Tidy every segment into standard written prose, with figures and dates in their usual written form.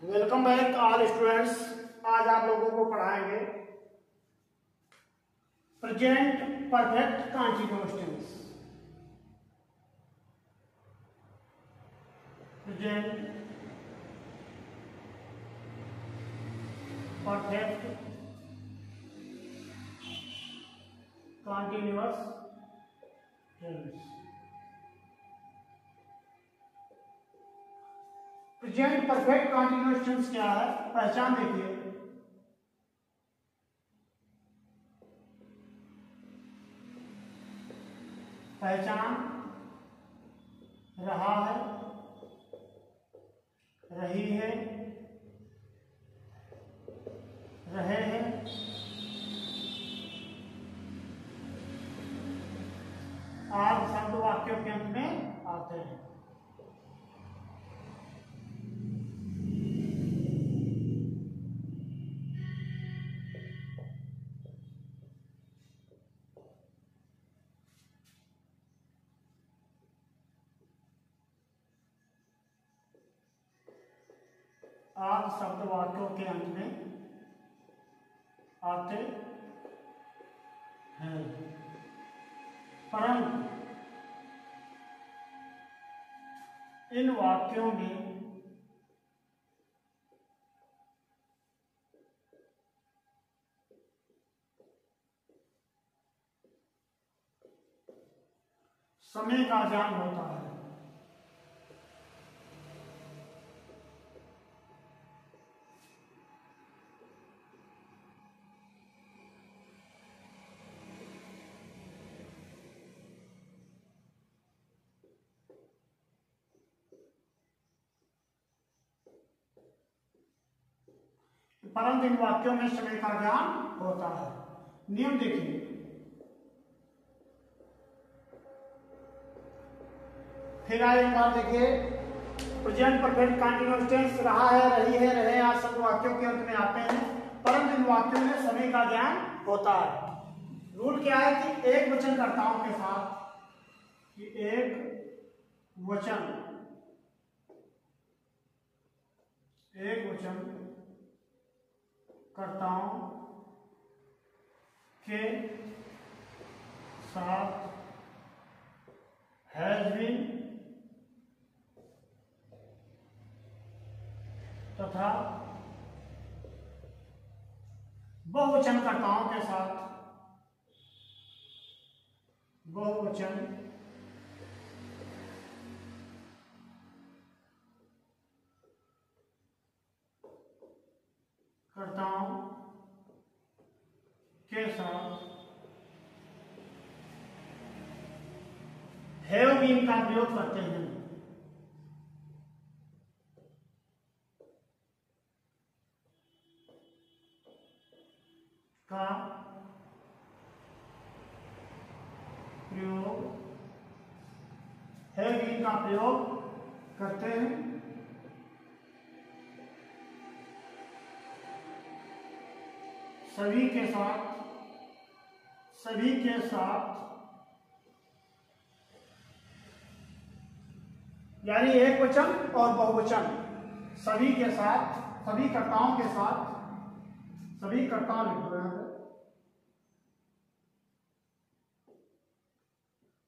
Welcome back all students. आज आप लोगों को पढ़ाएंगे present perfect continuous tense. Present perfect continuous tense. Present perfect continuous tense क्या है, पहचान देखिए। पहचान रहा है, रही है, रहे हैं, आज शब्द वाक्यों के अंत में आते हैं। आज शब्द वाक्यों के अंत में आते हैं, परंतु इन वाक्यों में समय का ज्ञान होता है। परंतु इन वाक्यों में समय का ज्ञान होता है। नियम देखिए, फिर आए एक बार देखिए। प्रेजेंट परफेक्ट कंटीन्यूअस टेंस रहा है, रही है, रहे आज शब्द वाक्यों के अंत में आते हैं, परंतु इन वाक्यों में समय का ज्ञान होता है। रूल क्या है कि एक वचनकर्ताओं के साथ, कि एक वचन कर्ताओं के साथ हैज बीन तथा बहुवचनकर्ताओं के साथ बहुवचन कर्ताओं के साथ हैव बीन का प्रयोग करते हैं। का प्रयोग हैव बीन का प्रयोग करते हैं सभी के साथ, यानी एक वचन और बहुवचन, सभी के साथ, सभी कर्ताओं के साथ, सभी कर्ता लिख रहे हैं,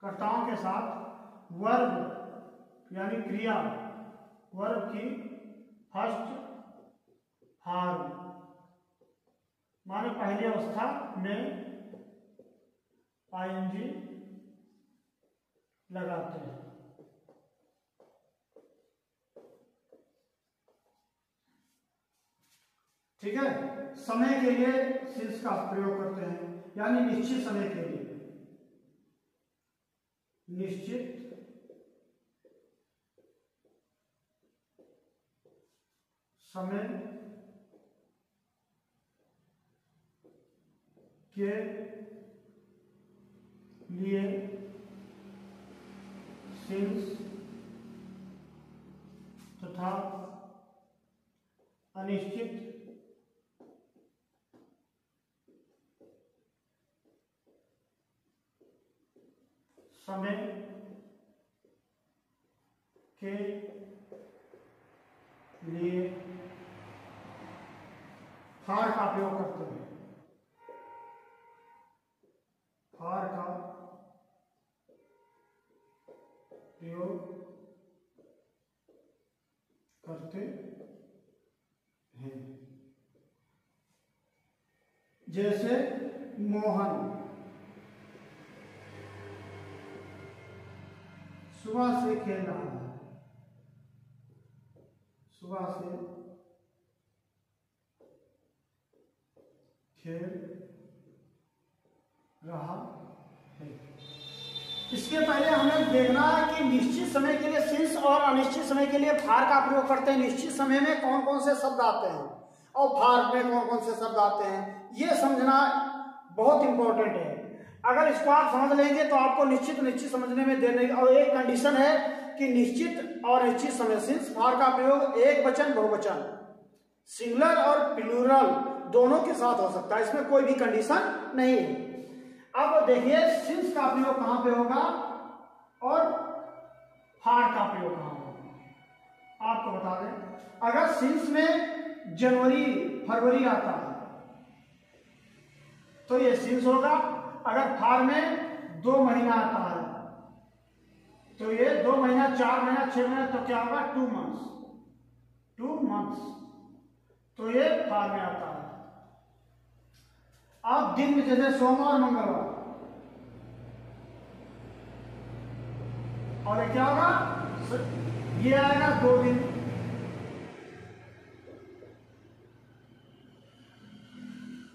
कर्ताओं के साथ वर्ब यानी क्रिया, वर्ब की फर्स्ट फॉर्म माने पहली अवस्था में आईएनजी लगाते हैं। ठीक है। समय के लिए सिंस का प्रयोग करते हैं, यानी निश्चित समय के लिए, निश्चित समय के लिए सिंस तथा अनिश्चित समय के लिए फार का प्रयोग करते हैं, फार का प्रयोग करते हैं। जैसे मोहन सुबह से खेल रहा है, सुबह से खेल रहा है। इसके पहले हमें देखना है कि निश्चित समय के लिए सिंस और अनिश्चित समय के लिए फार का प्रयोग करते हैं। निश्चित समय में कौन कौन से शब्द आते हैं और फार में कौन कौन से शब्द आते हैं, ये समझना बहुत इंपॉर्टेंट है। अगर इसको आप समझ लेंगे तो आपको निश्चित निश्चित समझने में देर नहीं। और एक कंडीशन है कि निश्चित और अनिश्चित समय सिंस फार का प्रयोग एक वचन बहुवचन सिंगुलर और प्लूरल दोनों के साथ हो सकता है, इसमें कोई भी कंडीशन नहीं है। अब देखिए सिंस का प्रयोग कहां पे होगा और फार का प्रयोग कहां होगा, आपको बता दें। अगर सिंस में जनवरी फरवरी आता है तो ये सिंस होगा। अगर फार में 2 महीना आता है तो ये 2 महीना 4 महीना 6 महीना तो क्या होगा 2 मंथ्स, 2 मंथ्स, तो ये फार में आता है। अब दिन में जैसे सोमवार मंगलवार, और क्या होगा ये आएगा 2 दिन,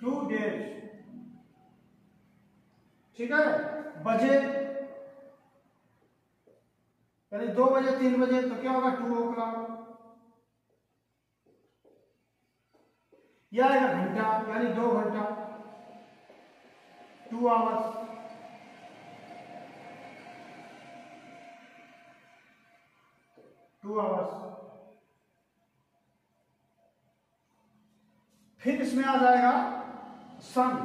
टू डेज, ठीक है। बजे यानी 2 बजे 3 बजे तो क्या होगा 2 o'clock। यह आएगा घंटा यानी 2 घंटा, 2 आवर्स। फिर इसमें आ जाएगा सन,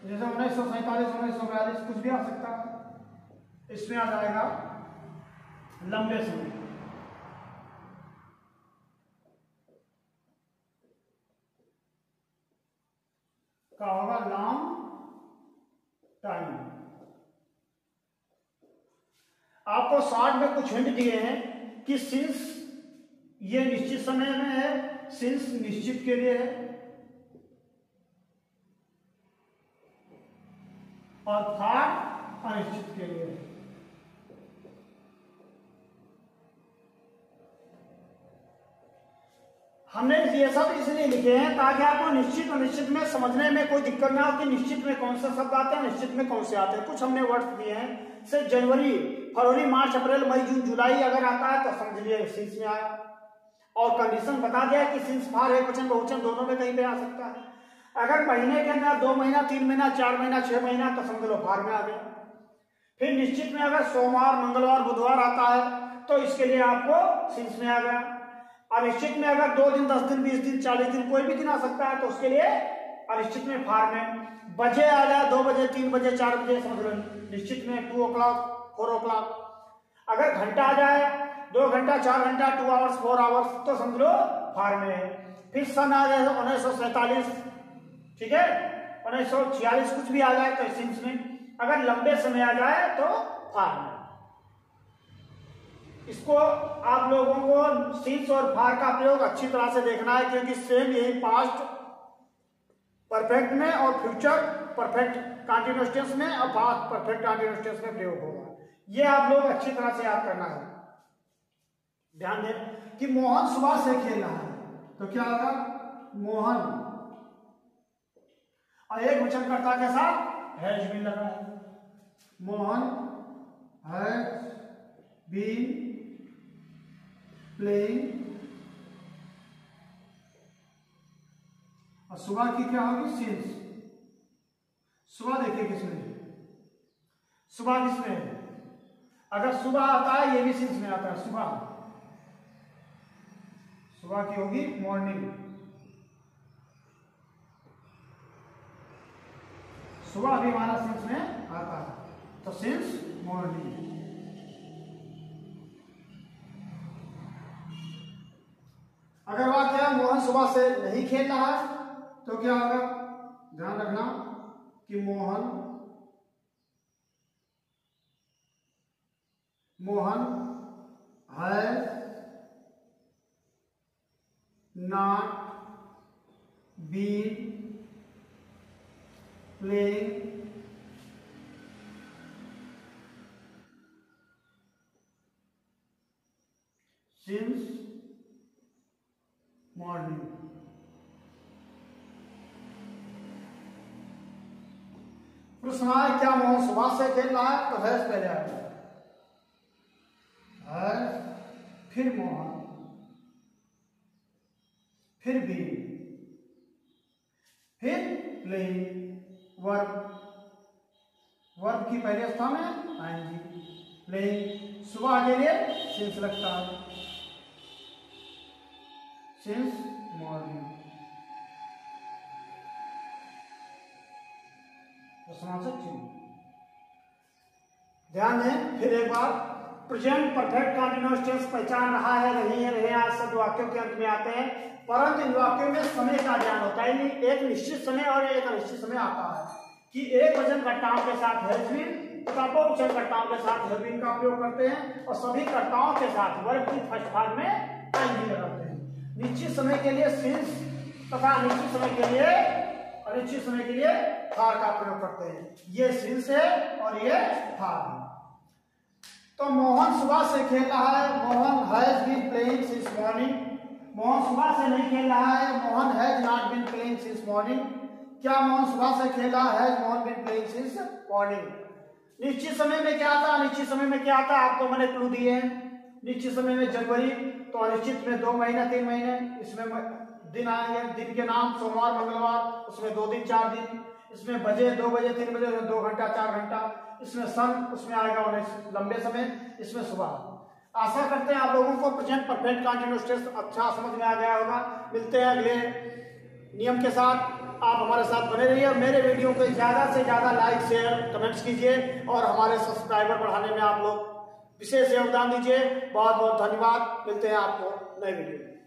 जैसे 1947 1942 कुछ भी आ सकता है। इसमें आ जाएगा लंबे समय, का होगा लॉन्ग टाइम। आपको शॉर्ट में कुछ हिंट दिए हैं कि सिंस ये निश्चित समय में है, सिंस निश्चित के लिए है और फार अनिश्चित के लिए है। हमने ये सब इसलिए लिखे हैं ताकि आपको निश्चित और निश्चित में समझने में कोई दिक्कत ना हो कि निश्चित में कौन सा शब्द आते हैं, निश्चित में कौन से आते हैं। कुछ हमने वर्ड्स दिए हैं, से जनवरी फरवरी मार्च अप्रैल मई जून जुलाई अगर आता है तो समझ लिए सिंस में आया, और कंडीशन बता दिया कि सिंस फार एक वचन बहुवचन दोनों में कहीं पे आ सकता है। अगर महीने के अंदर 2 महीना 3 महीना 4 महीना 6 महीना तो समझ लो फार में आ गया। फिर निश्चित में अगर सोमवार मंगलवार बुधवार आता है तो इसके लिए आपको सिंस में आ गया। अनिश्चित में अगर 2 दिन 10 दिन 20 दिन 40 दिन कोई भी दिन आ सकता है तो उसके लिए अनिश्चित में फार में। बजे आ जाए 2 बजे 3 बजे 4 बजे समझ लो निश्चित में 2 o'clock 4 o'clock। अगर घंटा आ जाए 2 घंटा 4 घंटा 2 आवर्स 4 आवर्स तो समझ लो फार में है। फिर सन आ जाए 1947, ठीक है, 1946 कुछ भी आ जाए तो सिंस में। अगर लंबे समय आ जाए तो फार में। इसको आप लोगों को सिंस और फार का प्रयोग अच्छी तरह से देखना है क्योंकि सेम यही पास्ट परफेक्ट में और फ्यूचर परफेक्ट कंटीन्यूअस टेंस में और पास्ट परफेक्ट कंटीन्यूअस टेंस में प्रयोग होगा। ये आप लोग अच्छी तरह से याद करना है। ध्यान दें कि मोहन सुबह से खेल रहा है तो क्या होगा मोहन, और एक वचनकर्ता के साथ हैज बीन लगा है। मोहन हैज बीन प्लेइंग, और सुबह की क्या होगी सिंस। सुबह देखिए किसमें, सुबह किसमें है, अगर सुबह आता है ये भी सिंस में आता है। सुबह सुबह की होगी मॉर्निंग, सुबह भी हमारा सिंस में आता है तो सिंस मॉर्निंग। अगर वाक्य मोहन सुबह से नहीं खेल रहा है तो क्या होगा, ध्यान रखना कि Mohan has not been playing since morning. प्रश्न है क्या मोहन सुबह से खेल रहा है, तो हैज पहले आएगा, फिर मोहन, फिर बी, फिर प्लेइंग, वर्ब की पहले अवस्था में आएंगी, प्लेइंग सुबह के लिए सिंस लगता है, सिंस मॉर्निंग। ध्यान दें फिर एक बार, प्रेजेंट परफेक्ट कंटीन्यूअस टेंस पहचान रहा है, रही है, रहे आज शब्द वाक्यों के अंत में आते हैं, परंतु इन वाक्यों में समय का ज्ञान होता है, एक निश्चित समय और एक अनिश्चित समय आता है कि एक वचनकर्ताओं के साथ हैज बीन तथा बहुवचनकर्ताओं के साथ हैव बीन का प्रयोग करते हैं और सभी कर्ताओं के साथ वर्ब की फर्स्ट भाग में आईएनजी लगाते हैं। निश्चित समय के लिए सिंस तथा अनिश्चित समय के लिए अनिश्चित समय के लिए फार का प्रयोग करते हैं। ये सिंस है और ये फार है। तो मोहन सुबह से खेल रहा है, Mohan has been playing since morning. Mohan सुबह से नहीं खेल रहा है, Mohan has not been playing since morning. क्या मोहन सुबह से खेला है, Mohan been playing since morning. निश्चित समय में क्या आता, अनिश्चित समय में क्या आता, आपको मैंने क्लू दिए हैं। निश्चित समय में जनवरी, तो अनिश्चित में 2 महीना 3 महीने, इसमें दिन आएंगे, दिन के नाम सोमवार मंगलवार, उसमें 2 दिन 4 दिन, इसमें बजे 2 बजे 3 बजे 2 घंटा 4 घंटा, इसमें सन, उसमें आएगा लंबे समय, इसमें सुबह। आशा करते हैं आप लोगों को प्रेजेंट परफेक्ट कंटीन्यूअस टेंस अच्छा समझ में आ गया होगा। मिलते हैं अगले नियम के साथ, आप हमारे साथ बने रहिए और मेरे वीडियो को ज्यादा से ज्यादा लाइक शेयर कमेंट्स कीजिए और हमारे सब्सक्राइबर बढ़ाने में आप लोग विशेष योगदान दीजिए। बहुत बहुत धन्यवाद। मिलते हैं आपको नए वीडियो में।